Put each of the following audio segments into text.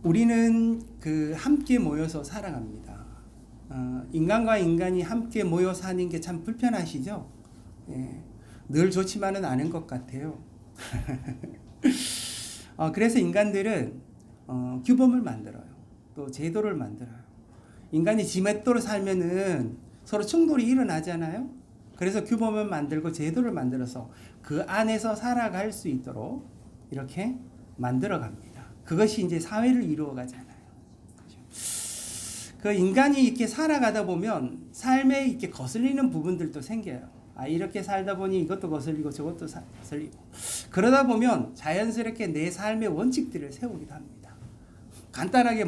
우리는 함께 모여서 살아갑니다. 인간과 인간이 함께 모여 사는 게 참 불편하시죠? 예, 늘 좋지만은 않은 것 같아요. 그래서 인간들은 규범을 만들어요. 또 제도를 만들어요. 인간이 지맷대로 살면은 서로 충돌이 일어나잖아요. 그래서 규범을 만들고 제도를 만들어서 그 안에서 살아갈 수 있도록 이렇게 만들어 갑니다. 그것이 이제 사회를 이루어 가잖아요. 그 인간이 이렇게 살아가다 보면 삶에 이렇게 거슬리는 부분들도 생겨요. 이렇게 살다 보니 이것도 거슬리고 저것도 거슬리고. 그러다 보면 자연스럽게 내 삶의 원칙들을 세우기도 합니다. 간단하게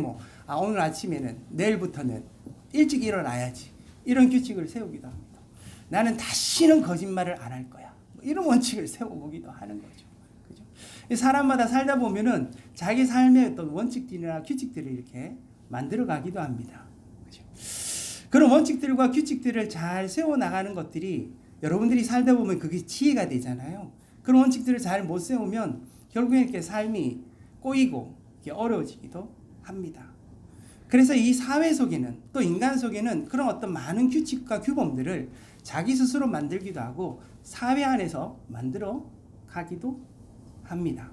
오늘 아침에는 내일부터는 일찍 일어나야지. 이런 규칙을 세우기도 합니다. 나는 다시는 거짓말을 안 할 거야. 이런 원칙을 세워보기도 하는 거죠. 그죠? 사람마다 살다 보면은 자기 삶의 어떤 원칙들이나 규칙들을 이렇게 만들어 가기도 합니다. 그죠? 그런 원칙들과 규칙들을 잘 세워 나가는 것들이 여러분들이 살다 보면 그게 지혜가 되잖아요. 그런 원칙들을 잘 못 세우면 결국에 이렇게 삶이 꼬이고 어려워지기도 합니다. 그래서 이 사회 속에는 또 인간 속에는 그런 어떤 많은 규칙과 규범들을 자기 스스로 만들기도 하고 사회 안에서 만들어 가기도 합니다.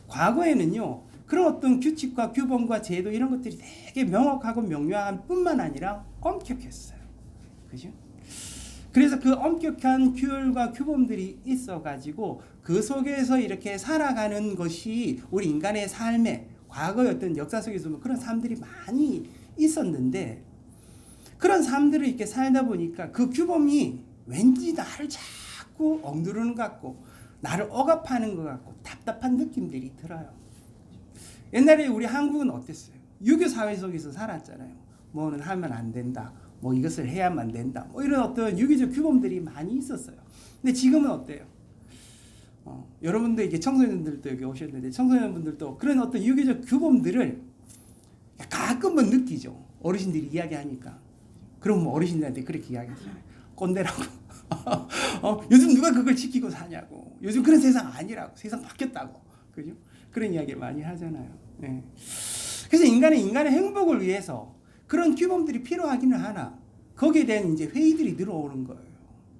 과거에는요, 그런 어떤 규칙과 규범과 제도 이런 것들이 되게 명확하고 명료한 뿐만 아니라 엄격했어요. 그죠? 그래서 그 엄격한 규율과 규범들이 있어가지고 그 속에서 이렇게 살아가는 것이 우리 인간의 삶에 과거의 어떤 역사 속에서 그런 삶들이 많이 있었는데 그런 삶들을 이렇게 살다 보니까 그 규범이 왠지 나를 자꾸 억누르는 것 같고 나를 억압하는 것 같고 답답한 느낌들이 들어요. 옛날에 우리 한국은 어땠어요? 유교 사회 속에서 살았잖아요. 뭐는 하면 안 된다. 이것을 해야만 된다. 이런 어떤 유교적 규범들이 많이 있었어요. 근데 지금은 어때요? 여러분들 이게 청소년들도 여기 오셨는데 청소년분들도 그런 어떤 유교적 규범들을 가끔은 느끼죠. 어르신들이 이야기하니까. 그럼 어르신들한테 그렇게 이야기하잖아요. 꼰대라고. 요즘 누가 그걸 지키고 사냐고. 요즘 그런 세상 아니라고. 세상 바뀌었다고. 그죠? 그런 이야기를 많이 하잖아요. 네. 그래서 인간의 행복을 위해서 그런 규범들이 필요하기는 하나 거기에 대한 이제 회의들이 늘어오는 거예요.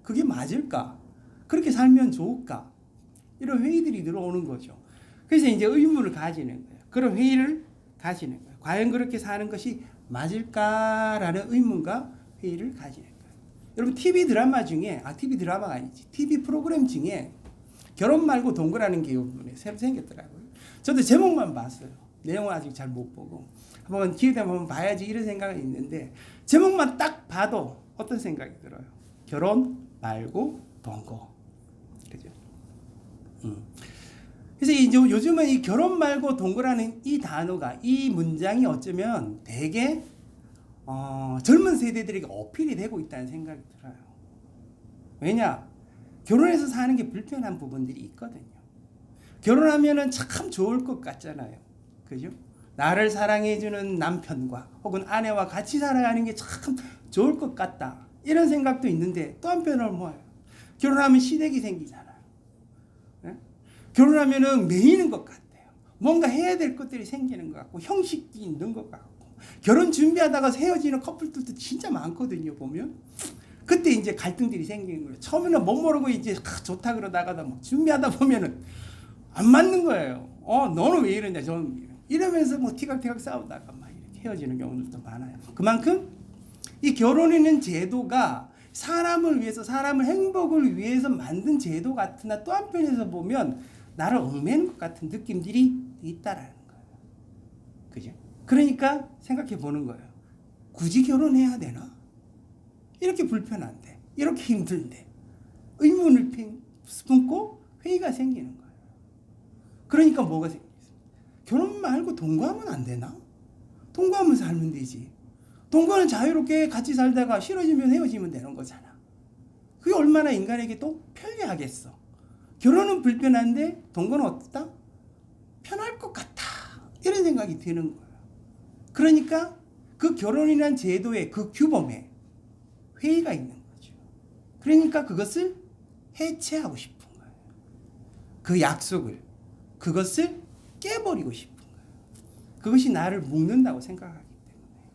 그게 맞을까? 그렇게 살면 좋을까? 이런 회의들이 늘어오는 거죠. 그래서 이제 의문을 가지는 거예요. 그런 회의를 가지는 거예요. 과연 그렇게 사는 것이 맞을까라는 의문과 회의를 가지는 거예요. 여러분 TV 드라마 중에 TV 드라마가 아니지 TV 프로그램 중에 결혼 말고 동거라는 게 이번에 새로 생겼더라고요. 저도 제목만 봤어요. 내용은 아직 잘 못 보고 한번 기회 되면 한번 봐야지 이런 생각이 있는데 제목만 딱 봐도 어떤 생각이 들어요? 결혼 말고 동거. 그죠? 그래서 이제 요즘은 이 결혼 말고 동거라는 이 단어가 이 문장이 어쩌면 되게 젊은 세대들에게 어필이 되고 있다는 생각이 들어요. 왜냐? 결혼해서 사는 게 불편한 부분들이 있거든요. 결혼하면은 참 좋을 것 같잖아요. 그죠? 나를 사랑해주는 남편과 혹은 아내와 같이 살아가는 게 참 좋을 것 같다. 이런 생각도 있는데 또 한편으로 뭐예요? 결혼하면 시댁이 생기잖아요. 네? 결혼하면은 매이는 것 같아요. 뭔가 해야 될 것들이 생기는 것 같고 형식이 있는 것 같고 결혼 준비하다가 헤어지는 커플들도 진짜 많거든요. 보면 그때 이제 갈등들이 생기는 거예요. 처음에는 못 모르고 이제 좋다 그러다가도 준비하다 보면은 안 맞는 거예요. 너는 왜 이러냐, 저는 이러면서 티격태격 싸우다가 막 이렇게 헤어지는 경우들도 많아요. 그만큼 이 결혼이라는 제도가 사람을 위해서, 사람을 행복을 위해서 만든 제도 같으나 또 한편에서 보면 나를 얽매는 것 같은 느낌들이 있다라는 거예요. 그죠? 그러니까 생각해 보는 거예요. 굳이 결혼해야 되나? 이렇게 불편한데, 이렇게 힘든데, 의문을 품고 회의가 생기는 거예요. 그러니까 뭐가 생겼어요? 결혼 말고 동거하면 안 되나? 동거하면 살면 되지. 동거는 자유롭게 같이 살다가 싫어지면 헤어지면 되는 거잖아. 그게 얼마나 인간에게 또 편리하겠어. 결혼은 불편한데 동거는 어떻다? 편할 것 같아. 이런 생각이 드는 거예요. 그러니까 그 결혼이라는 제도의 그 규범에 회의가 있는 거죠. 그러니까 그것을 해체하고 싶은 거예요. 그 약속을, 그것을 깨버리고 싶은 거예요. 그것이 나를 묶는다고 생각하기 때문에.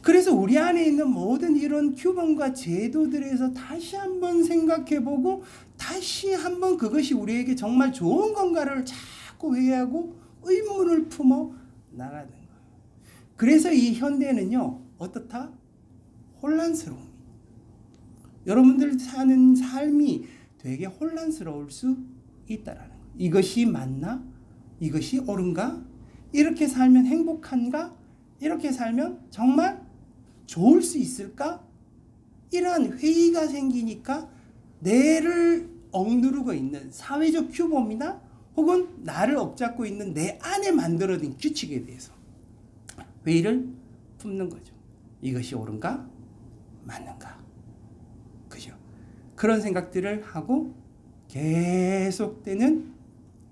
그래서 우리 안에 있는 모든 이런 규범과 제도들에서 다시 한번 생각해보고 다시 한번 그것이 우리에게 정말 좋은 건가를 자꾸 회의하고 의문을 품어 나가는 거예요. 그래서 이 현대는요, 어떻다? 혼란스러움. 여러분들 사는 삶이 되게 혼란스러울 수 있다라는 거예요. 이것이 맞나? 이것이 옳은가? 이렇게 살면 행복한가? 이렇게 살면 정말 좋을 수 있을까? 이러한 회의가 생기니까 뇌를 억누르고 있는 사회적 규범이나 혹은 나를 억잡고 있는 내 안에 만들어진 규칙에 대해서 회의를 품는 거죠. 이것이 옳은가? 맞는가? 그죠? 그런 생각들을 하고 계속되는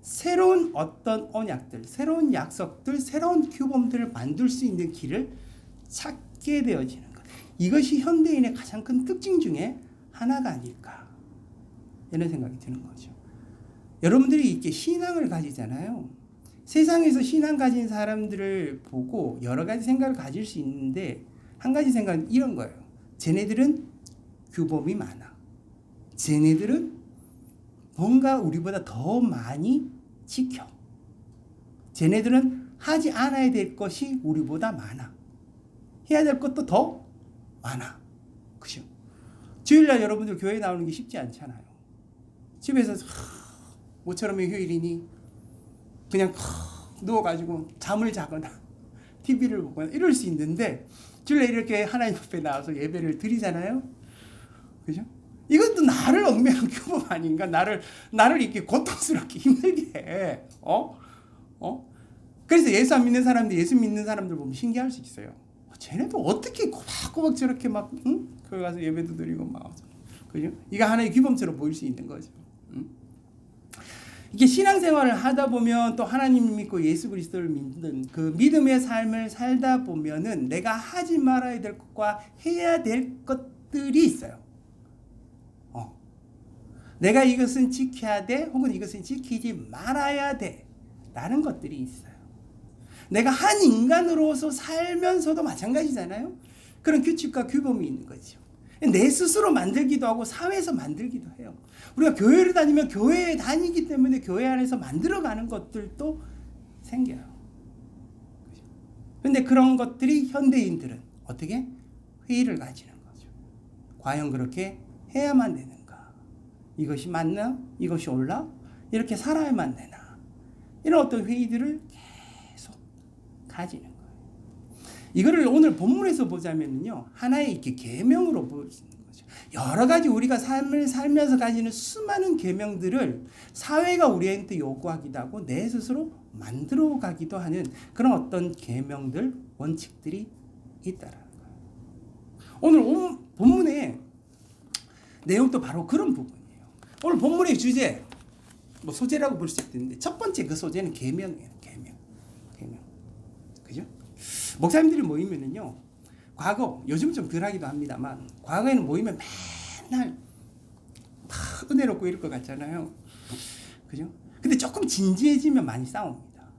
새로운 어떤 언약들, 새로운 약속들, 새로운 규범들을 만들 수 있는 길을 찾게 되어지는 것. 이것이 현대인의 가장 큰 특징 중에 하나가 아닐까, 이런 생각이 드는 거죠. 여러분들이 이렇게 신앙을 가지잖아요. 세상에서 신앙 가진 사람들을 보고 여러 가지 생각을 가질 수 있는데, 한 가지 생각은 이런 거예요. 쟤네들은 규범이 많아. 쟤네들은 뭔가 우리보다 더 많이 지켜. 쟤네들은 하지 않아야 될 것이 우리보다 많아. 해야 될 것도 더 많아. 그죠? 주일날 여러분들 교회 나오는 게 쉽지 않잖아요. 집에서 모처럼의 휴일이니 그냥 누워가지고 잠을 자거나 TV를 보거나 이럴 수 있는데, 주일날 이렇게 하나님 앞에 나와서 예배를 드리잖아요. 그죠? 이것도 나를 얽매는 규범 아닌가? 나를 이렇게 고통스럽게 힘들게 해. 그래서 예수 안 믿는 사람들, 예수 믿는 사람들 보면 신기할 수 있어요. 쟤네도 어떻게 꼬박꼬박 저렇게 막, 응? 거기 가서 예배도 드리고 막, 그죠? 이거 하나의 규범처럼 보일 수 있는 거죠. 응? 이게 신앙생활을 하다 보면 또 하나님 믿고 예수 그리스도를 믿는 그 믿음의 삶을 살다 보면은 내가 하지 말아야 될 것과 해야 될 것들이 있어요. 내가 이것은 지켜야 돼, 혹은 이것은 지키지 말아야 돼 라는 것들이 있어요. 내가 한 인간으로서 살면서도 마찬가지잖아요. 그런 규칙과 규범이 있는 거죠. 내 스스로 만들기도 하고 사회에서 만들기도 해요. 우리가 교회를 다니면 교회에 다니기 때문에 교회 안에서 만들어가는 것들도 생겨요. 그런데 그런 것들이 현대인들은 어떻게? 회의를 가지는 거죠. 과연 그렇게 해야만 되는가? 이것이 맞나? 이것이 옳나? 이렇게 살아야만 되나? 이런 어떤 회의들을 계속 가지는 거예요. 이거를 오늘 본문에서 보자면요, 하나의 이렇게 계명으로 볼 수 있는 거죠. 여러 가지 우리가 삶을 살면서 가지는 수많은 계명들을 사회가 우리한테 요구하기도 하고 내 스스로 만들어가기도 하는 그런 어떤 계명들, 원칙들이 있다라는 거예요. 오늘 본문의 내용도 바로 그런 부분. 오늘 본문의 주제, 뭐 소재라고 볼 수 있는데, 첫 번째 그 소재는 계명이에요. 계명. 그죠? 목사님들이 모이면은요, 요즘 좀 덜하기도 합니다만, 과거에는 모이면 맨날 막 은혜롭고 이럴 것 같잖아요. 그죠? 근데 조금 진지해지면 많이 싸웁니다.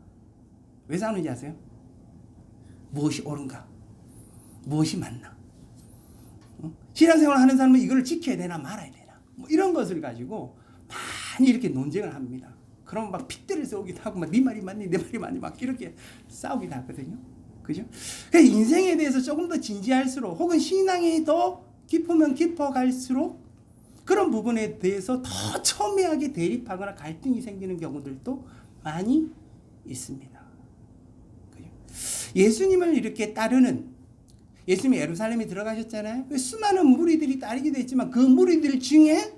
왜 싸우는지 아세요? 무엇이 옳은가? 무엇이 맞나? 신앙생활 하는 사람은 이걸 지켜야 되나 말아야 되나? 뭐 이런 것을 가지고 많이 이렇게 논쟁을 합니다. 그럼 막 핏대를 세우기도 하고 막 네 말이 맞니 내 말이 맞니 막 이렇게 싸우기도 하거든요. 그죠? 그래서 인생에 대해서 조금 더 진지할수록, 혹은 신앙이 더 깊으면 깊어갈수록 그런 부분에 대해서 더 첨예하게 대립하거나 갈등이 생기는 경우들도 많이 있습니다. 그죠? 예수님을 이렇게 따르는, 예수님이 예루살렘에 들어가셨잖아요. 수많은 무리들이 따르기도 했지만 그 무리들 중에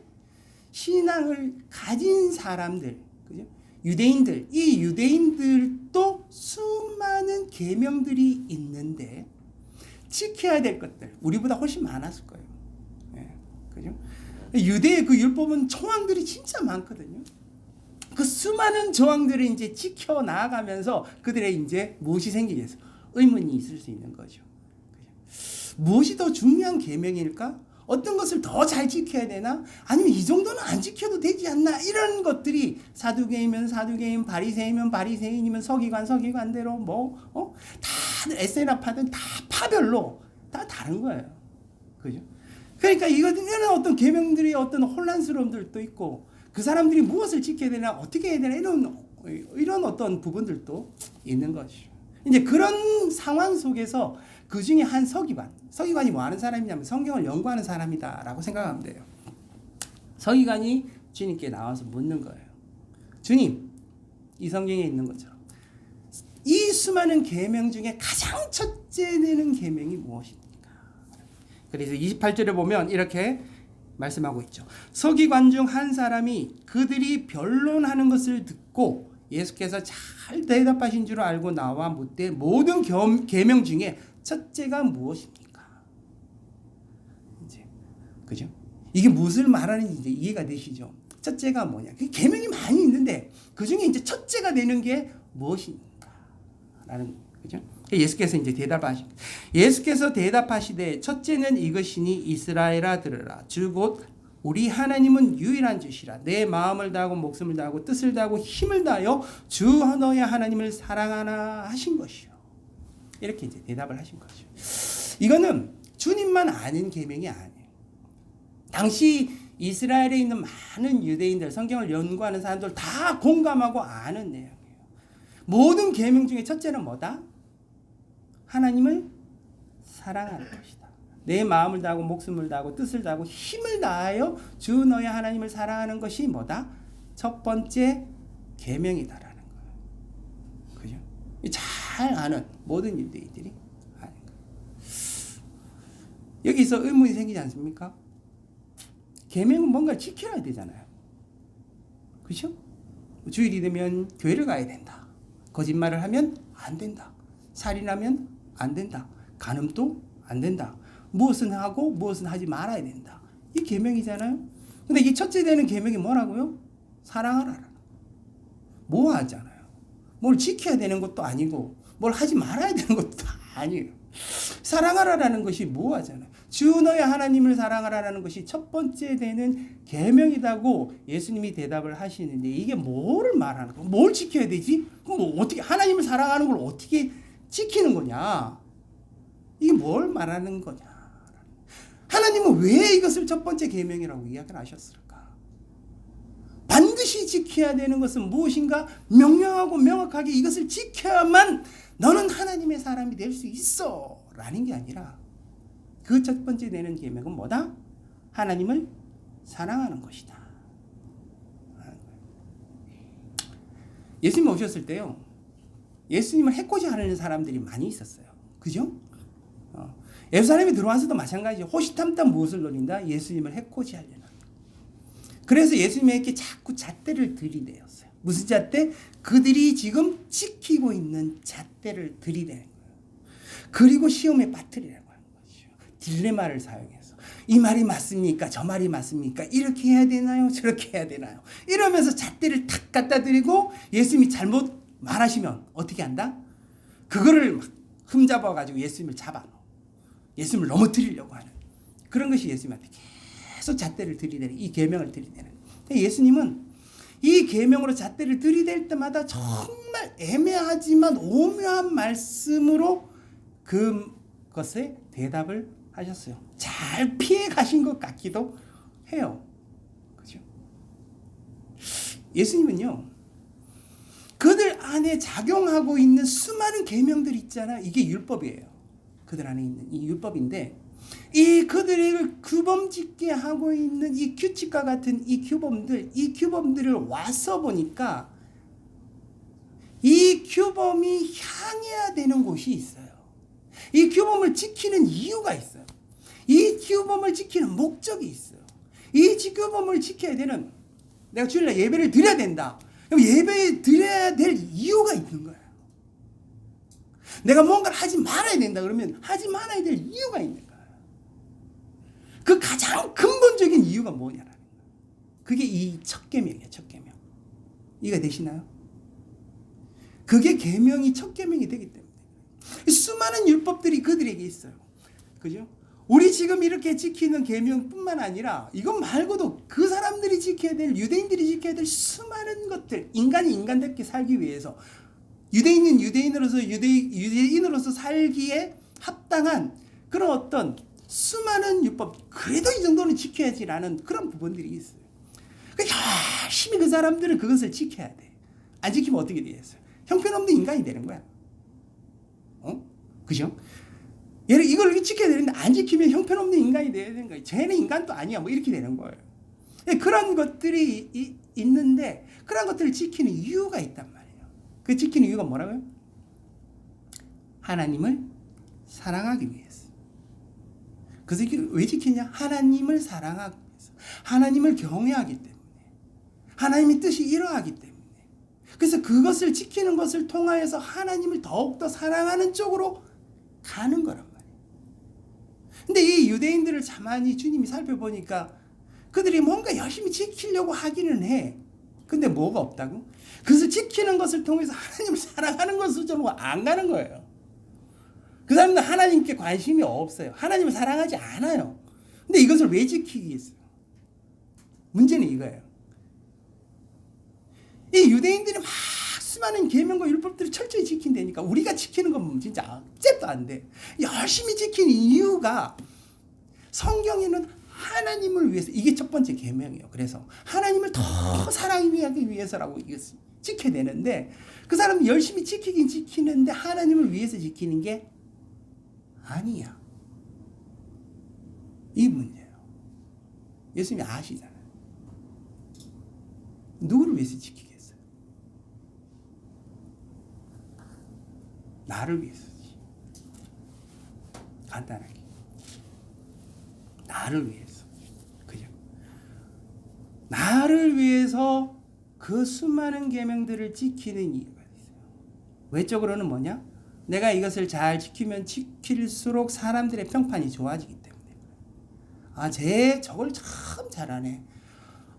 신앙을 가진 사람들, 그죠? 유대인들, 이 유대인들도 수많은 계명들이 있는데 지켜야 될 것들 우리보다 훨씬 많았을 거예요. 네, 그죠? 유대의 그 율법은 조항들이 진짜 많거든요. 그 수많은 조항들을 이제 지켜 나아가면서 그들의 이제 무엇이 생기겠어? 의문이 있을 수 있는 거죠. 무엇이 더 중요한 계명일까? 어떤 것을 더 잘 지켜야 되나? 아니면 이 정도는 안 지켜도 되지 않나? 이런 것들이 사두개이면 사두개인, 바리새이면 바리새인이면 서기관대로 다들 에세라파든 다 파별로 다 다른 거예요. 그죠? 그러니까 이거는 어떤 계명들이 어떤 혼란스러움들도 있고 그 사람들이 무엇을 지켜야 되나 어떻게 해야 되나 이런 어떤 부분들도 있는 것이죠. 이제 그런 상황 속에서 그 중에 한 서기관이 뭐 하는 사람이냐면 성경을 연구하는 사람이다라고 생각하면 돼요. 서기관이 주님께 나와서 묻는 거예요. 주님, 이 성경에 있는 것처럼 이 수많은 계명 중에 가장 첫째 되는 계명이 무엇입니까? 그래서 28절에 보면 이렇게 말씀하고 있죠. 서기관 중 한 사람이 그들이 변론하는 것을 듣고 예수께서 잘 대답하신 줄 알고 나와 묻되 모든 계명 중에 첫째가 무엇입니까? 이제 그죠? 이게 무엇을 말하는지 이제 이해가 되시죠? 첫째가 뭐냐? 그 계명이 많이 있는데 그 중에 이제 첫째가 되는 게 무엇입니까? 라는 그죠? 예수께서 이제 예수께서 대답하시되 첫째는 이것이니 이스라엘아 들으라. 주 곧 우리 하나님은 유일한 주시라. 내 마음을 다하고 목숨을 다하고 뜻을 다하고 힘을 다하여 주 너의 하나님을 사랑하라 하신 것이요. 이렇게 이제 대답을 하신 거죠. 이거는 주님만 아는 계명이 아니에요. 당시 이스라엘에 있는 많은 유대인들, 성경을 연구하는 사람들 다 공감하고 아는 내용이에요. 모든 계명 중에 첫째는 뭐다? 하나님을 사랑하는 것이다. 내 마음을 다하고 목숨을 다하고 뜻을 다하고 힘을 다하여 주 너의 하나님을 사랑하는 것이 뭐다? 첫 번째 계명이다라는 거예요. 그죠? 잘 아는 모든 유대인들이 아는 거예요. 여기서 의문이 생기지 않습니까? 계명은 뭔가 지켜야 되잖아요. 그죠? 주일이 되면 교회를 가야 된다. 거짓말을 하면 안 된다. 살인하면 안 된다. 간음도 안 된다. 무엇은 하고 무엇은 하지 말아야 된다. 이 계명이잖아요. 근데 이 첫째 되는 계명이 뭐라고요? 사랑하라는 거. 뭐 하잖아요. 뭘 지켜야 되는 것도 아니고 뭘 하지 말아야 되는 것도 아니에요. 사랑하라라는 것이 뭐 하잖아요. 주 너의 하나님을 사랑하라라는 것이 첫 번째 되는 계명이라고 예수님이 대답을 하시는데 이게 뭐를 말하는 거야? 뭘 지켜야 되지? 그럼 뭐 어떻게 하나님을 사랑하는 걸 어떻게 지키는 거냐? 이게 뭘 말하는 거냐? 하나님은 왜 이것을 첫 번째 계명이라고 이야기를 하셨을까? 반드시 지켜야 되는 것은 무엇인가? 명령하고 명확하게 이것을 지켜야만 너는 하나님의 사람이 될 수 있어 라는 게 아니라 그 첫 번째 되는 계명은 뭐다? 하나님을 사랑하는 것이다. 예수님 오셨을 때요, 예수님을 해코지 하는 사람들이 많이 있었어요. 그죠? 예루살렘에 들어와서도 마찬가지죠. 호시탐탐 무엇을 노린다? 예수님을 해코지 하려는. 그래서 예수님에게 자꾸 잣대를 들이대었어요. 무슨 잣대? 그들이 지금 지키고 있는 잣대를 들이대는 거예요. 그리고 시험에 빠뜨리라고 하는 거죠. 딜레마를 사용해서 이 말이 맞습니까? 저 말이 맞습니까? 이렇게 해야 되나요? 저렇게 해야 되나요? 이러면서 잣대를 탁 갖다 드리고 예수님이 잘못 말하시면 어떻게 한다? 그거를 막 흠잡아가지고 예수님을 잡아놓고 예수님을 넘어뜨리려고 하는 그런 것이 예수님한테 계속 잣대를 들이대는, 이 계명을 들이대는. 예수님은 이 계명으로 잣대를 들이댈 때마다 정말 애매하지만 오묘한 말씀으로 그것에 대답을 하셨어요. 잘 피해 가신 것 같기도 해요. 그죠? 예수님은요, 그들 안에 작용하고 있는 수많은 계명들 있잖아. 이게 율법이에요. 그들 안에 있는 이 율법인데 이 그들을 규범짓게 하고 있는 이 규칙과 같은 이 규범들을 와서 보니까 이 규범이 향해야 되는 곳이 있어요. 이 규범을 지키는 이유가 있어요. 이 규범을 지키는 목적이 있어요. 이 규범을 지켜야 되는, 내가 주일날 예배를 드려야 된다. 그럼 예배 드려야 될 이유가 있는 거예요. 내가 뭔가를 하지 말아야 된다 그러면 하지 말아야 될 이유가 있는 거예요. 그 가장 근본적인 이유가 뭐냐라는 거예요. 그게 이 첫 계명이에요. 첫 계명. 이해가 되시나요? 그게 계명이 첫 계명이 되기 때문에 수많은 율법들이 그들에게 있어요. 그죠? 우리 지금 이렇게 지키는 계명뿐만 아니라 이것 말고도 그 사람들이 지켜야 될, 유대인들이 지켜야 될 수많은 것들, 인간이 인간답게 살기 위해서, 유대인은 유대인으로서 살기에 합당한 그런 어떤 수많은 율법, 그래도 이 정도는 지켜야지라는 그런 부분들이 있어요. 열심히 그 사람들은 그것을 지켜야 돼. 안 지키면 어떻게 되겠어요? 형편없는 인간이 되는 거야. 그죠? 얘를 이걸 지켜야 되는데 안 지키면 형편없는 인간이 되는 거예요. 쟤는 인간도 아니야. 뭐 이렇게 되는 거예요. 그런 것들이 있는데 그런 것들을 지키는 이유가 있단 말이에요. 그 지키는 이유가 뭐라고요? 하나님을 사랑하기 위해서. 그래서 왜 지키냐? 하나님을 사랑하기 위해서. 하나님을 경외하기 때문에. 하나님의 뜻이 이러하기 때문에. 그래서 그것을 지키는 것을 통하여서 하나님을 더욱더 사랑하는 쪽으로 가는 거란 말이에요. 근데 이 유대인들을 가만히 주님이 살펴보니까 그들이 뭔가 열심히 지키려고 하기는 해. 근데 뭐가 없다고? 그것을 지키는 것을 통해서 하나님을 사랑하는 것을 저는 안 가는 거예요. 그 사람들은 하나님께 관심이 없어요. 하나님을 사랑하지 않아요. 근데 이것을 왜 지키겠어요? 문제는 이거예요. 이 유대인들이 막 수많은 계명과 율법들을 철저히 지킨다니까 우리가 지키는 건 진짜 잽도 안 돼. 열심히 지키는 이유가 성경에는 하나님을 위해서, 이게 첫 번째 계명이에요. 그래서 하나님을 더 사랑하기 위해서라고 이것을 지켜야 되는데 그 사람은 열심히 지키긴 지키는데 하나님을 위해서 지키는 게 아니야. 이 문제예요. 예수님이 아시잖아요. 누구를 위해서 지키겠어요? 나를 위해서지. 간단하게. 나를 위해서. 그죠? 나를 위해서 그 수많은 계명들을 지키는 이유가 있어요. 외적으로는 뭐냐? 내가 이것을 잘 지키면 지킬수록 사람들의 평판이 좋아지기 때문에. 아, 저걸 참 잘하네.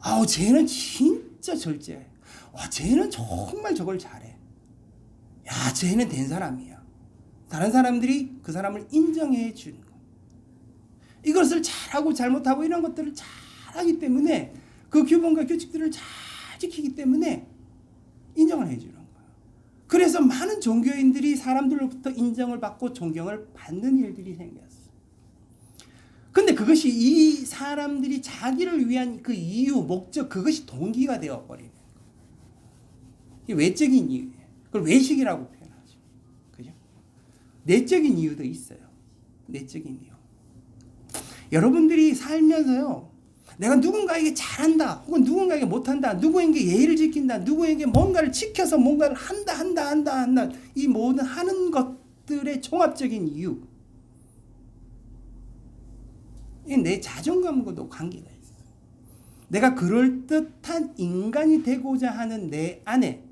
아우, 쟤는 진짜 절제해. 와, 쟤는 정말 저걸 잘해. 야, 쟤는 된 사람이야. 다른 사람들이 그 사람을 인정해 주는 거. 이것을 잘하고 잘못하고 이런 것들을 잘하기 때문에 그 규범과 규칙들을 잘 지키기 때문에 인정을 해주는 거야. 그래서 많은 종교인들이 사람들로부터 인정을 받고 존경을 받는 일들이 생겼어. 근데 그것이 이 사람들이 자기를 위한 그 이유, 목적, 그것이 동기가 되어버리는 거예요. 이 외적인 이유예요. 그걸 외식이라고 표현하죠. 그죠? 내적인 이유도 있어요. 내적인 이유. 여러분들이 살면서요, 내가 누군가에게 잘한다, 혹은 누군가에게 못한다, 누구에게 예의를 지킨다, 누구에게 뭔가를 지켜서 뭔가를 한다. 이 모든 하는 것들의 종합적인 이유. 내 자존감과도 관계가 있어요. 내가 그럴듯한 인간이 되고자 하는 내 안에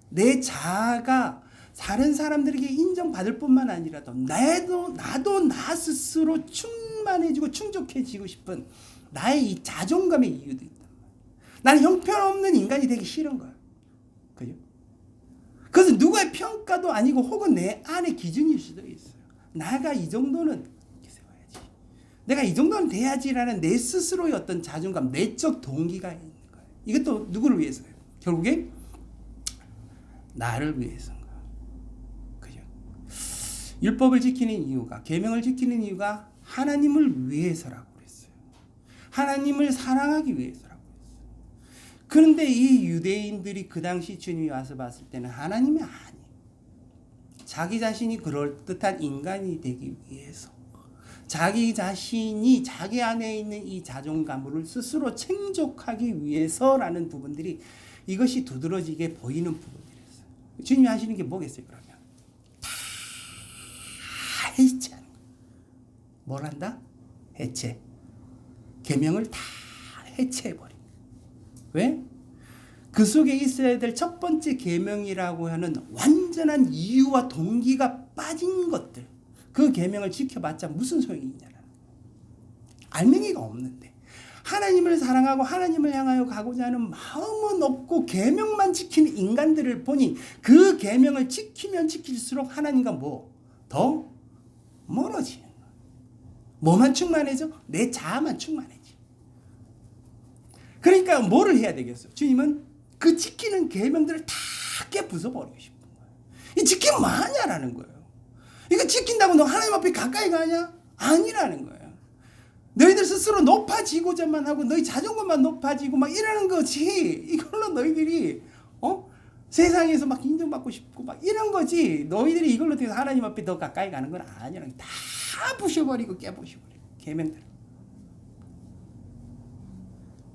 내 자아가 다른 사람들에게 인정받을 뿐만 아니라도 나도 나 스스로 충만해지고 충족해지고 싶은 나의 이 자존감의 이유도 있단 말이야. 나는 형편없는 인간이 되기 싫은 거야. 그죠? 그것은 누구의 평가도 아니고 혹은 내 안의 기준일 수도 있어요. 나가 이 정도는 이렇게 세워야지. 내가 이 정도는 돼야지라는 내 스스로의 어떤 자존감, 내적 동기가 있는 거예요. 이것도 누구를 위해서요? 결국에 나를 위해서인가. 그죠? 율법을 지키는 이유가, 계명을 지키는 이유가 하나님을 위해서라고 그랬어요. 하나님을 사랑하기 위해서라고 그랬어요. 그런데 이 유대인들이 그 당시 주님이 와서 봤을 때는 하나님이 아니에요. 자기 자신이 그럴듯한 인간이 되기 위해서, 자기 자신이 자기 안에 있는 이 자존감을 스스로 챙족하기 위해서라는 부분들이 이것이 두드러지게 보이는 부분이었어요. 주님이 하시는 게 뭐겠어요? 그러면 다 해체하는 거예요. 뭘 한다? 해체. 계명을 다 해체해버린 거예요. 왜? 그 속에 있어야 될 첫 번째 계명이라고 하는 완전한 이유와 동기가 빠진 것들, 그 계명을 지켜봤자 무슨 소용이 있냐라는 거예요. 알맹이가 없는데 하나님을 사랑하고 하나님을 향하여 가고자 하는 마음은 없고 계명만 지키는 인간들을 보니 그 계명을 지키면 지킬수록 하나님과 더 멀어지는 거예요. 뭐만 충만해져? 내 자아만 충만해져. 그러니까 뭐를 해야 되겠어? 주님은 그 지키는 계명들을 다 깨부숴버리고 싶은 거예요. 이 지키면 뭐하냐라는 거예요. 이거 지킨다고 너 하나님 앞에 가까이 가냐? 아니라는 거예요. 너희들 스스로 높아지고자만 하고 너희 자존감만 높아지고 막 이러는 거지. 이걸로 너희들이 세상에서 막 인정받고 싶고 막 이런 거지. 너희들이 이걸로 통해서 하나님 앞에 더 가까이 가는 건 아니라는 거예요. 다 부셔버리고 깨부셔버리고 계명들.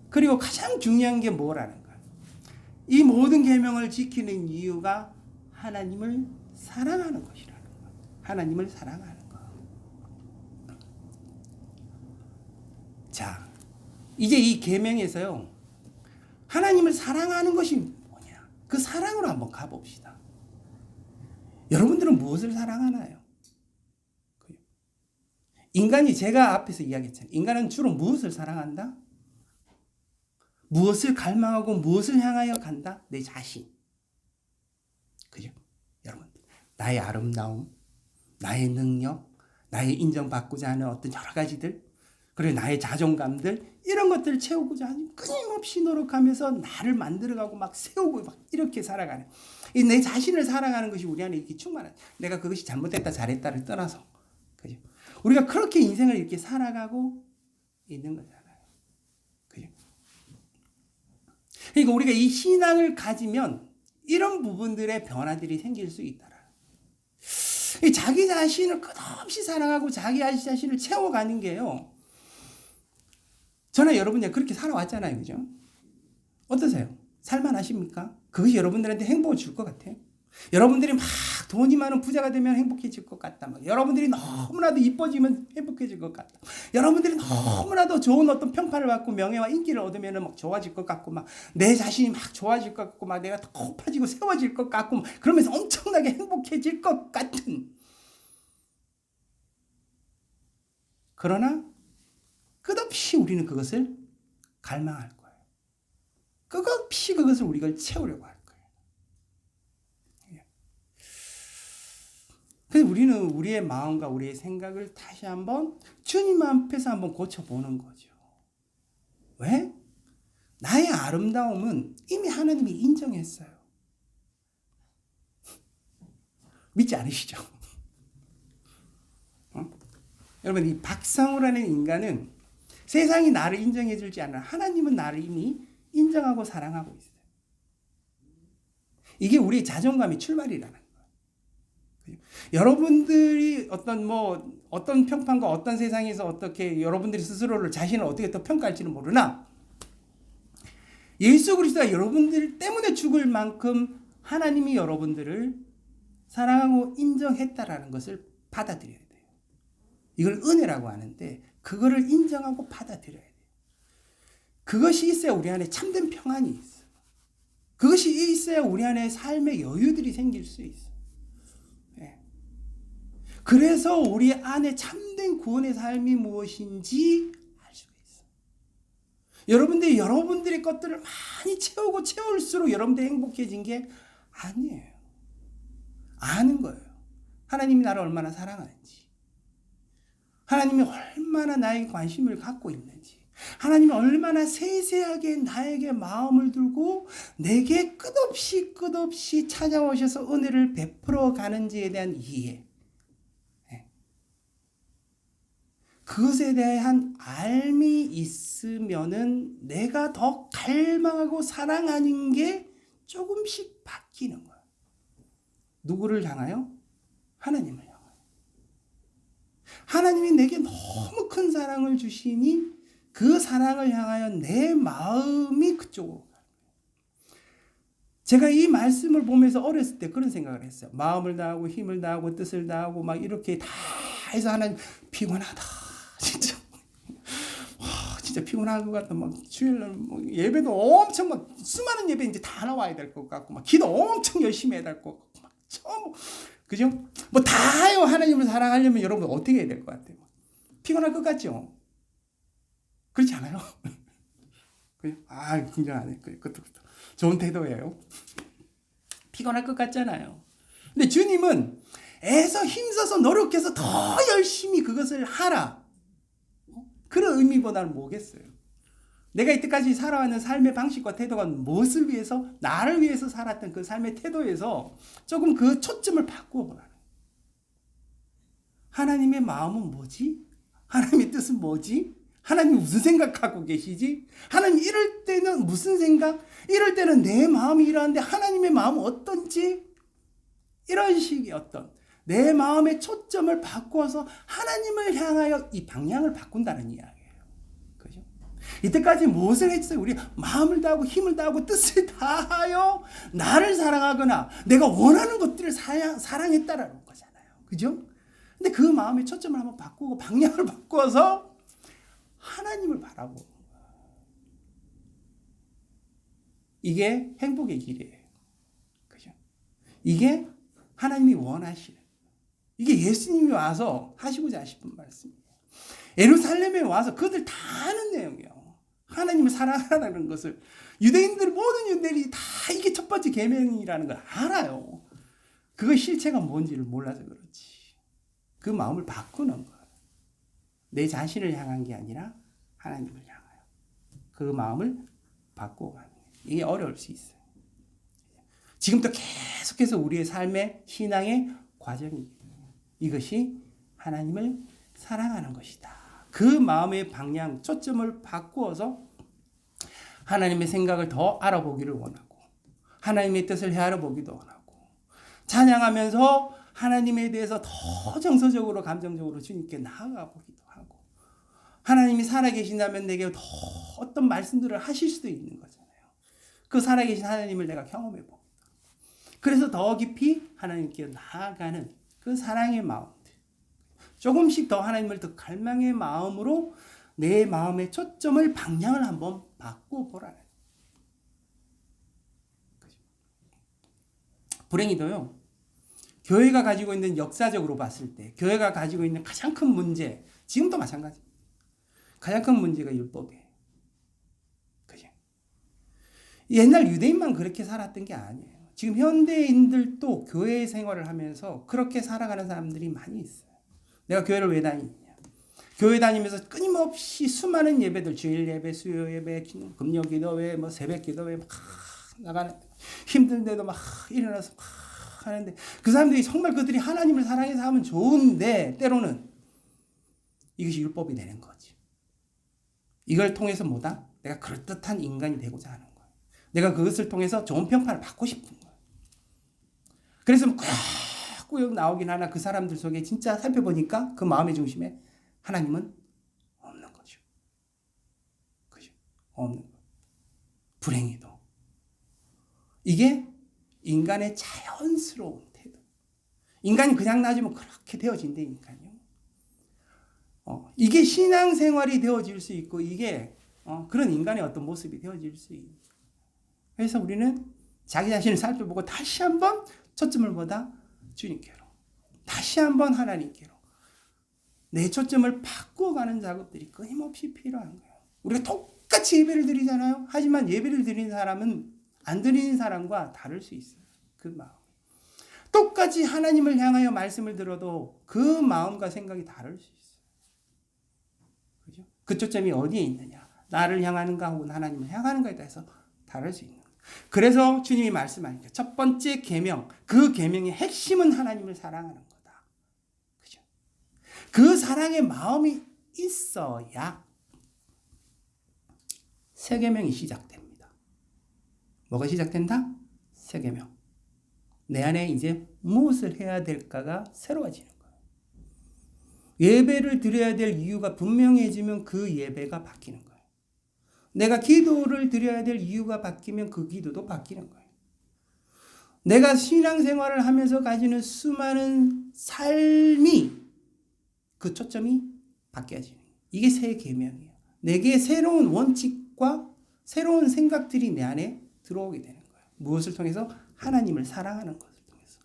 그리고 가장 중요한 게 뭐라는 거야? 이 모든 계명을 지키는 이유가 하나님을 사랑하는 것이라는 거야. 하나님을 사랑하는 거. 자, 이제 이 계명에서요. 하나님을 사랑하는 것이 뭐냐? 그 사랑으로 한번 가봅시다. 여러분들은 무엇을 사랑하나요? 인간이 제가 앞에서 이야기했잖아요. 인간은 주로 무엇을 사랑한다? 무엇을 갈망하고 무엇을 향하여 간다? 내 자신. 그죠? 여러분, 나의 아름다움, 나의 능력, 나의 인정받고자 하는 어떤 여러 가지들, 그리고 나의 자존감들, 이런 것들을 채우고자 하니 끊임없이 노력하면서 나를 만들어가고 막 세우고 막 이렇게 살아가는. 이 내 자신을 사랑하는 것이 우리 안에 이렇게 충만한. 내가 그것이 잘못됐다, 잘했다를 떠나서. 그죠? 우리가 그렇게 인생을 이렇게 살아가고 있는 거잖아요. 그죠? 그러니까 우리가 이 신앙을 가지면 이런 부분들의 변화들이 생길 수 있다. 자기 자신을 끝없이 사랑하고 자기 자신을 채워가는 게요. 저나 여러분이 그렇게 살아왔잖아요. 그죠? 어떠세요? 살만하십니까? 그것이 여러분들한테 행복을 줄 것 같아요? 여러분들이 막 돈이 많은 부자가 되면 행복해질 것 같다. 막 여러분들이 너무나도 이뻐지면 행복해질 것 같다. 여러분들이 너무나도 좋은 어떤 평판을 받고 명예와 인기를 얻으면 막 좋아질 것 같고 막 내 자신이 막 좋아질 것 같고 막 내가 더 높아지고 세워질 것 같고 그러면서 엄청나게 행복해질 것 같은. 그러나 끝없이 우리는 그것을 갈망할 거예요. 끝없이 그것을 우리가 채우려고 할 거예요. 그래서 우리는 우리의 마음과 우리의 생각을 다시 한번 주님 앞에서 한번 고쳐보는 거죠. 왜? 나의 아름다움은 이미 하나님이 인정했어요. 믿지 않으시죠? 여러분, 이 박상우라는 인간은 세상이 나를 인정해주지 않아. 하나님은 나를 이미 인정하고 사랑하고 있어요. 이게 우리의 자존감의 출발이라는 거예요. 여러분들이 어떤 평판과 어떤 세상에서 어떻게 여러분들이 스스로를 자신을 어떻게 또 평가할지는 모르나 예수 그리스도가 여러분들 때문에 죽을 만큼 하나님이 여러분들을 사랑하고 인정했다라는 것을 받아들여야 돼요. 이걸 은혜라고 하는데 그거를 인정하고 받아들여야 돼요. 그것이 있어야 우리 안에 참된 평안이 있어. 그것이 있어야 우리 안에 삶의 여유들이 생길 수 있어. 그래서 우리 안에 참된 구원의 삶이 무엇인지 알 수가 있어. 여러분들의 것들을 많이 채울수록 여러분들이 행복해진 게 아니에요. 아는 거예요. 하나님이 나를 얼마나 사랑하는지. 하나님이 얼마나 나에게 관심을 갖고 있는지. 하나님이 얼마나 세세하게 나에게 마음을 두고 내게 끝없이 찾아오셔서 은혜를 베풀어 가는지에 대한 이해. 그것에 대한 알미 있으면은 내가 더 갈망하고 사랑하는 게 조금씩 바뀌는 거야. 누구를 향하여? 하나님을 향하여. 하나님이 내게 너무 큰 사랑을 주시니 그 사랑을 향하여 내 마음이 그쪽으로 가요. 제가 이 말씀을 보면서 어렸을 때 그런 생각을 했어요. 마음을 다하고 힘을 다하고 뜻을 다하고 막 이렇게 다 해서 하나님 피곤하다. 진짜 피곤한 것 같다. 막 주일날 예배도 엄청 막 수많은 예배 이제 다 나와야 될 것 같고 막 기도 엄청 열심히 해야 될 것 같고 막 처음 그죠? 뭐 다요. 하나님을 사랑하려면 여러분 어떻게 해야 될 것 같아요? 피곤할 것 같죠? 그렇지 않아요? 그죠? 굉장하네. 그것도 좋은 태도예요. 피곤할 것 같잖아요. 근데 주님은 애써 힘써서 노력해서 더 열심히 그것을 하라. 그런 의미보다는 뭐겠어요? 내가 이때까지 살아왔는 삶의 방식과 태도가 무엇을 위해서, 나를 위해서 살았던 그 삶의 태도에서 조금 그 초점을 바꾸어 보라는 거예요. 하나님의 마음은 뭐지? 하나님의 뜻은 뭐지? 하나님 무슨 생각하고 계시지? 하나님 이럴 때는 무슨 생각? 이럴 때는 내 마음이 이러한데 하나님의 마음은 어떤지? 이런 식의 어떤 내 마음의 초점을 바꾸어서 하나님을 향하여 이 방향을 바꾼다는 이야기예요. 그죠? 이때까지 무엇을 했어요? 우리 마음을 다하고 힘을 다하고 뜻을 다하여 나를 사랑하거나 내가 원하는 것들을 사랑했다라는 거잖아요. 그죠? 근데 그 마음의 초점을 한번 바꾸고 방향을 바꾸어서 하나님을 바라보는 거예요. 이게 행복의 길이에요. 그죠? 이게 하나님이 원하시는, 이게 예수님이 와서 하시고자 하시는 말씀이에요. 예루살렘에 와서 그들 다 아는 내용이에요. 하나님을 사랑하라는 것을 모든 유대인들이 다 이게 첫 번째 계명이라는 걸 알아요. 그거 실체가 뭔지를 몰라서 그렇지. 그 마음을 바꾸는 거예요. 내 자신을 향한 게 아니라 하나님을 향하여 그 마음을 바꿔가는 거예요. 이게 어려울 수 있어요. 지금도 계속해서 우리의 삶의 신앙의 과정입니다. 이것이 하나님을 사랑하는 것이다. 그 마음의 방향, 초점을 바꾸어서 하나님의 생각을 더 알아보기를 원하고 하나님의 뜻을 헤아려보기도 원하고 찬양하면서 하나님에 대해서 더 정서적으로 감정적으로 주님께 나아가 보기도 하고 하나님이 살아계신다면 내게 더 어떤 말씀들을 하실 수도 있는 거잖아요. 그 살아계신 하나님을 내가 경험해 보고 그래서 더 깊이 하나님께 나아가는 그 사랑의 마음들, 조금씩 더 하나님을 더 갈망의 마음으로 내 마음의 초점을 방향을 한번 바꿔보라는. 불행히도요, 교회가 가지고 있는 역사적으로 봤을 때 교회가 가지고 있는 가장 큰 문제, 지금도 마찬가지입니다. 가장 큰 문제가 율법이에요. 그죠? 옛날 유대인만 그렇게 살았던 게 아니에요. 지금 현대인들도 교회 생활을 하면서 그렇게 살아가는 사람들이 많이 있어요. 내가 교회를 왜 다니냐? 교회 다니면서 끊임없이 수많은 예배들, 주일 예배, 수요 예배, 금요 기도회, 새벽 기도회 막 나가는, 힘든데도 막 일어나서 막 하는데 그 사람들이 정말 그들이 하나님을 사랑해서 하면 좋은데 때로는 이것이 율법이 되는 거지. 이걸 통해서 뭐다? 내가 그럴듯한 인간이 되고자 하는 거야. 내가 그것을 통해서 좋은 평판을 받고 싶은 거야. 그래서 꾸역꾸역 나오긴 하나 그 사람들 속에 진짜 살펴보니까 그 마음의 중심에 하나님은 없는 거죠. 그죠? 없는 거. 불행히도. 이게 인간의 자연스러운 태도. 인간이 그냥 놔주면 그렇게 되어진다니까요. 이게 신앙생활이 되어질 수 있고 이게 그런 인간의 어떤 모습이 되어질 수 있는. 그래서 우리는 자기 자신을 살펴보고 다시 한번 초점을 보다 주님께로, 다시 한번 하나님께로 내 초점을 바꿔가는 작업들이 끊임없이 필요한 거예요. 우리가 똑같이 예배를 드리잖아요. 하지만 예배를 드리는 사람은 안 드리는 사람과 다를 수 있어요. 그 마음. 똑같이 하나님을 향하여 말씀을 들어도 그 마음과 생각이 다를 수 있어요. 그죠? 그 초점이 어디에 있느냐? 나를 향하는가 혹은 하나님을 향하는가에 따라서 다를 수 있는 거예요. 그래서 주님이 말씀하니까 첫 번째 계명, 그 계명의 핵심은 하나님을 사랑하는 거다. 그죠? 그 사랑의 마음이 있어야 새 계명이 시작됩니다. 뭐가 시작된다? 새 계명. 내 안에 이제 무엇을 해야 될까가 새로워지는 거예요. 예배를 드려야 될 이유가 분명해지면 그 예배가 바뀌는 거예요. 내가 기도를 드려야 될 이유가 바뀌면 그 기도도 바뀌는 거예요. 내가 신앙생활을 하면서 가지는 수많은 삶이 그 초점이 바뀌어지는 거예요. 이게 새 계명이에요. 내게 새로운 원칙과 새로운 생각들이 내 안에 들어오게 되는 거예요. 무엇을 통해서? 하나님을 사랑하는 것을 통해서.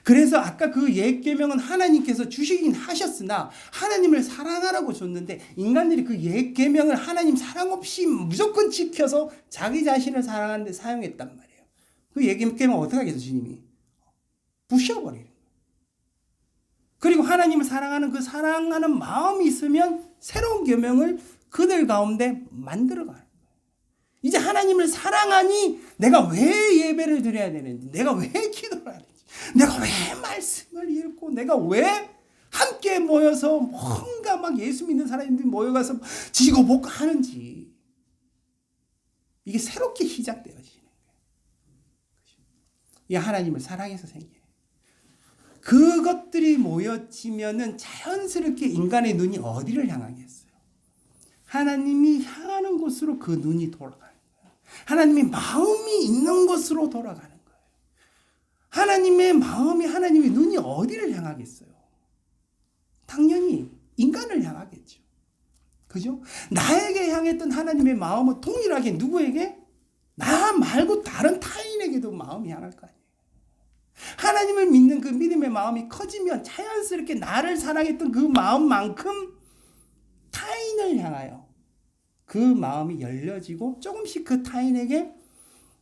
그래서 아까 그 옛 계명은 하나님께서 주시긴 하셨으나 하나님을 사랑하라고 줬는데 인간들이 그 옛 계명을 하나님 사랑 없이 무조건 지켜서 자기 자신을 사랑하는 데 사용했단 말이에요. 그 옛 계명 어떻게 하겠어 주님이? 부셔버리는 거예요. 그리고 하나님을 사랑하는 그 사랑하는 마음이 있으면 새로운 계명을 그들 가운데 만들어가는 거예요. 이제 하나님을 사랑하니 내가 왜 예배를 드려야 되는지, 내가 왜 기도를 하는지, 내가 왜 말씀을 읽고, 내가 왜 함께 모여서 뭔가 막 예수 믿는 사람들이 모여가서 지고 볶고 하는지, 이게 새롭게 시작되어지는 거예요. 이게 하나님을 사랑해서 생겨요. 그것들이 모여지면은 자연스럽게 인간의 눈이 어디를 향하겠어요? 하나님이 향하는 곳으로 그 눈이 돌아가는 거예요. 하나님의 마음이 있는 곳으로 돌아가는 거예요. 하나님의 마음이, 하나님의 눈이 어디를 향하겠어요? 당연히 인간을 향하겠죠. 그죠? 나에게 향했던 하나님의 마음은 동일하게 누구에게? 나 말고 다른 타인에게도 마음이 향할 거 아니에요. 하나님을 믿는 그 믿음의 마음이 커지면 자연스럽게 나를 사랑했던 그 마음만큼 타인을 향하여 그 마음이 열려지고 조금씩 그 타인에게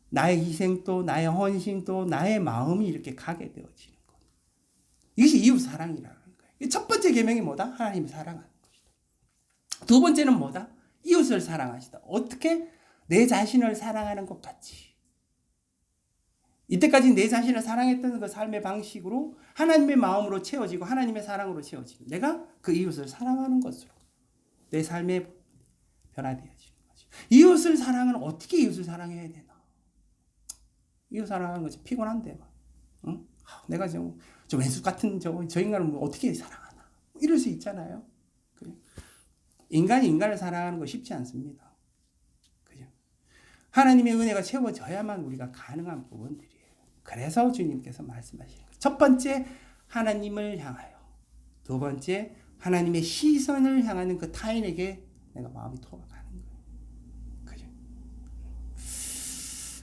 나의 희생도, 나의 헌신도, 나의 마음이 이렇게 가게 되어지는 거예요. 이것이 이웃 사랑이라는 거예요. 첫 번째 계명이 뭐다? 하나님을 사랑하는 것이다. 두 번째는 뭐다? 이웃을 사랑하시다. 어떻게? 내 자신을 사랑하는 것 같이. 이때까지 내 자신을 사랑했던 그 삶의 방식으로 하나님의 마음으로 채워지고 하나님의 사랑으로 채워지고 내가 그 이웃을 사랑하는 것으로 내 삶에 변화되어지는 거죠. 이웃을 사랑은 어떻게 이웃을 사랑해야 되나? 이웃 사랑하는 것이 피곤한데 막, 응? 내가 저 왼수 같은 저 인간을 뭐 어떻게 사랑하나? 이럴 수 있잖아요. 그래? 인간이 인간을 사랑하는 거 쉽지 않습니다. 그죠? 하나님의 은혜가 채워져야만 우리가 가능한 부분들이에요. 그래서 주님께서 말씀하시는 거예요. 첫 번째, 하나님을 향하여. 두 번째, 하나님의 시선을 향하는 그 타인에게 내가 마음이 돌아가는 거예요. 그죠?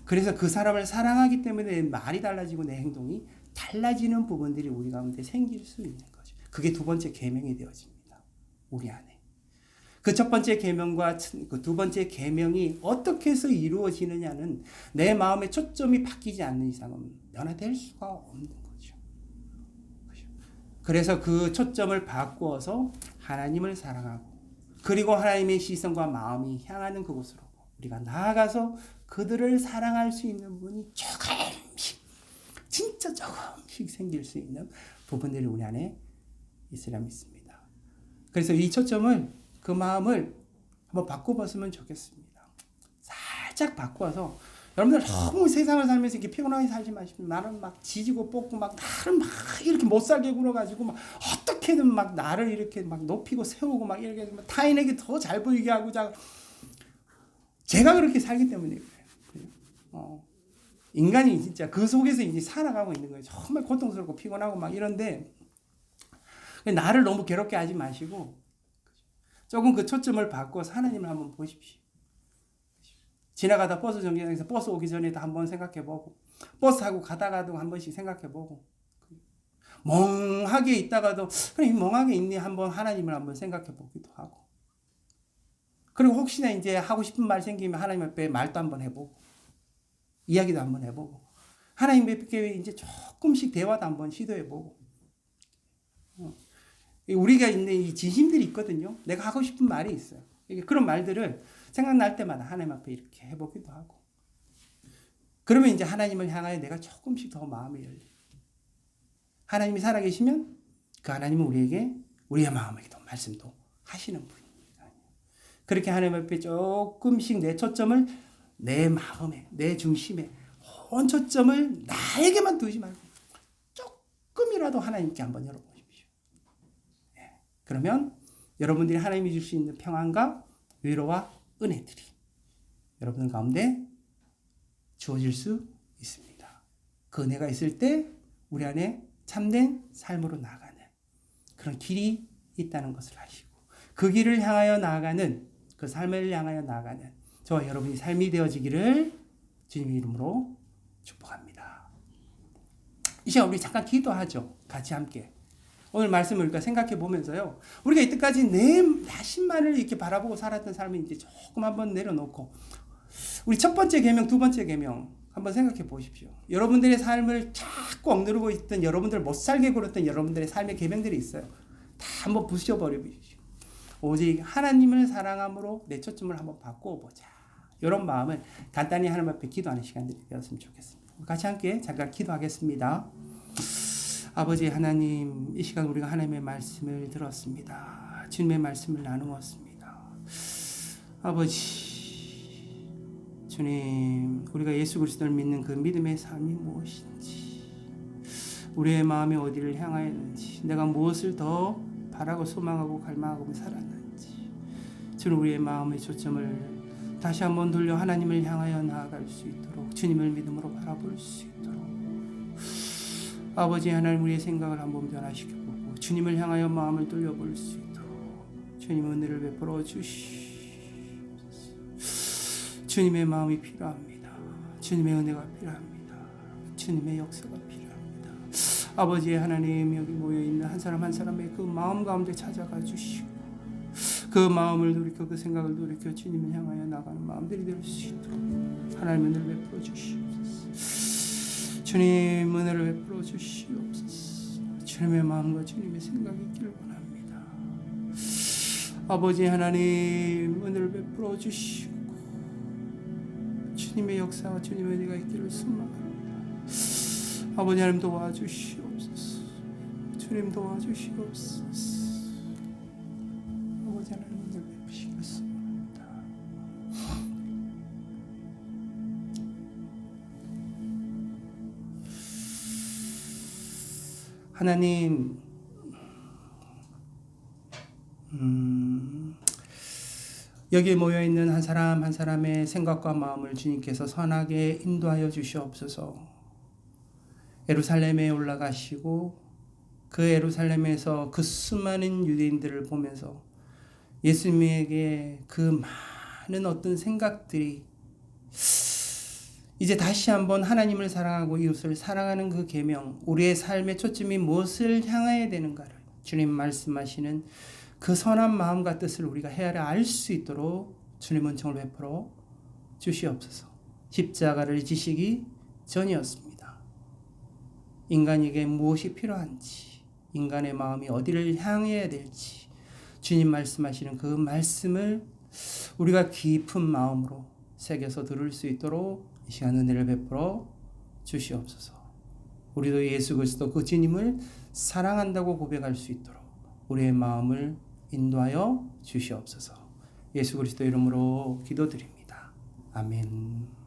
그래서 그 사람을 사랑하기 때문에 내 말이 달라지고 내 행동이 달라지는 부분들이 우리 가운데 생길 수 있는 거죠. 그게 두 번째 계명이 되어집니다. 우리 안에. 그 첫 번째 계명과 그 두 번째 계명이 어떻게 해서 이루어지느냐는 내 마음의 초점이 바뀌지 않는 이상은 변화될 수가 없는 거죠. 그래서 그 초점을 바꾸어서 하나님을 사랑하고 그리고 하나님의 시선과 마음이 향하는 그곳으로 우리가 나아가서 그들을 사랑할 수 있는 부분이 조금씩, 진짜 조금씩 생길 수 있는 부분들이 우리 안에 있으라 믿습니다. 그래서 이 초점을, 그 마음을 한번 바꿔봤으면 좋겠습니다. 살짝 바꿔서 여러분들 너무 세상을 살면서 이렇게 피곤하게 살지 마시고 나는 막 지지고 볶고 막 나를 막 이렇게 못 살게 굴어가지고 막 어떻게든 막 나를 이렇게 막 높이고 세우고 막 이렇게 타인에게 더 잘 보이게 하고 제가 그렇게 살기 때문에 그래요. 인간이 진짜 그 속에서 이제 살아가고 있는 거예요. 정말 고통스럽고 피곤하고 막 이런데 나를 너무 괴롭게 하지 마시고 조금 그 초점을 바꿔서 하나님을 한번 보십시오. 지나가다 버스 정류장에서 버스 오기 전에도 한번 생각해보고 버스 타고 가다가도 한 번씩 생각해보고 멍하게 있다가도 그래 멍하게 있니 한번 하나님을 한번 생각해보기도 하고 그리고 혹시나 이제 하고 싶은 말 생기면 하나님 앞에 말도 한번 해보고 이야기도 한번 해보고 하나님 앞에 이제 조금씩 대화도 한번 시도해보고 우리가 있는 이 진심들이 있거든요. 내가 하고 싶은 말이 있어요. 그런 말들을 생각날 때마다 하나님 앞에 이렇게 해보기도 하고 그러면 이제 하나님을 향하여 내가 조금씩 더 마음이 열려요. 하나님이 살아계시면 그 하나님은 우리에게 우리의 마음에게도 말씀도 하시는 분입니다. 그렇게 하나님 앞에 조금씩 내 초점을 내 마음에, 내 중심에 온 초점을 나에게만 두지 말고 조금이라도 하나님께 한번 열어보십시오. 그러면 여러분들이 하나님이 줄 수 있는 평안과 위로와 은혜들이 여러분 가운데 주어질 수 있습니다. 그 은혜가 있을 때 우리 안에 참된 삶으로 나아가는 그런 길이 있다는 것을 아시고 그 길을 향하여 나아가는 그 삶을 향하여 나아가는 저와 여러분이 삶이 되어지기를 주님의 이름으로 축복합니다. 이 시간 우리 잠깐 기도하죠. 같이 함께. 오늘 말씀을 우리가 생각해 보면서요. 우리가 이때까지 내 자신만을 이렇게 바라보고 살았던 삶을 이제 조금 한번 내려놓고 우리 첫 번째 계명, 두 번째 계명 한번 생각해 보십시오. 여러분들의 삶을 자꾸 억누르고 있던 여러분들 못 살게 굴었던 여러분들의 삶의 계명들이 있어요. 다 한번 부셔버려 보십시오. 오직 하나님을 사랑함으로 내 초점을 한번 바꿔보자. 이런 마음을 간단히 하나님 앞에 기도하는 시간들이 되었으면 좋겠습니다. 같이 함께 잠깐 기도하겠습니다. 아버지 하나님, 이 시간 우리가 하나님의 말씀을 들었습니다. 주님의 말씀을 나누었습니다. 아버지, 주님, 우리가 예수 그리스도를 믿는 그 믿음의 삶이 무엇인지, 우리의 마음이 어디를 향하였는지, 내가 무엇을 더 바라고 소망하고 갈망하고 살았는지, 주는 우리의 마음의 초점을 다시 한번 돌려 하나님을 향하여 나아갈 수 있도록, 주님을 믿음으로 바라볼 수 있도록, 아버지 하나님, 우리의 생각을 한번 변화시켜보고 주님을 향하여 마음을 돌려볼 수 있도록 주님 은혜를 베풀어 주시옵소서. 주님의 마음이 필요합니다. 주님의 은혜가 필요합니다. 주님의 역사가 필요합니다. 아버지 하나님, 여기 모여있는 한 사람 한 사람의 그 마음 가운데 찾아가 주시고, 그 마음을 돌이켜, 그 생각을 돌이켜 주님을 향하여 나가는 마음들이 될 수 있도록 하나님 은혜를 베풀어 주시옵소서. 주님 은혜를 베풀어 주시옵소서. 주님의 마음과 주님의 생각이 있기를 원합니다. 아버지 하나님, 은혜를 베풀어 주시고 주님의 역사와 주님의 은혜가 있기를 소망합니다. 아버지 하나님, 도와주시옵소서. 주님 도와주시옵소서. 아버지 하나님, 은혜를 베푸시기를 소망합니다. 하나님, 여기에 모여있는 한 사람 한 사람의 생각과 마음을 주님께서 선하게 인도하여 주시옵소서. 예루살렘에 올라가시고 그 예루살렘에서 그 수많은 유대인들을 보면서 예수님에게 그 많은 어떤 생각들이 이제 다시 한번 하나님을 사랑하고 이웃을 사랑하는 그 계명, 우리의 삶의 초점이 무엇을 향해야 되는가를 주님 말씀하시는 그 선한 마음과 뜻을 우리가 헤아려 알 수 있도록 주님 은총을 베풀어 주시옵소서. 십자가를 지시기 전이었습니다. 인간에게 무엇이 필요한지, 인간의 마음이 어디를 향해야 될지 주님 말씀하시는 그 말씀을 우리가 깊은 마음으로 새겨서 들을 수 있도록 이 시간 은혜를 베풀어 주시옵소서. 우리도 예수 그리스도 그 주님을 사랑한다고 고백할 수 있도록 우리의 마음을 인도하여 주시옵소서. 예수 그리스도 이름으로 기도드립니다. 아멘.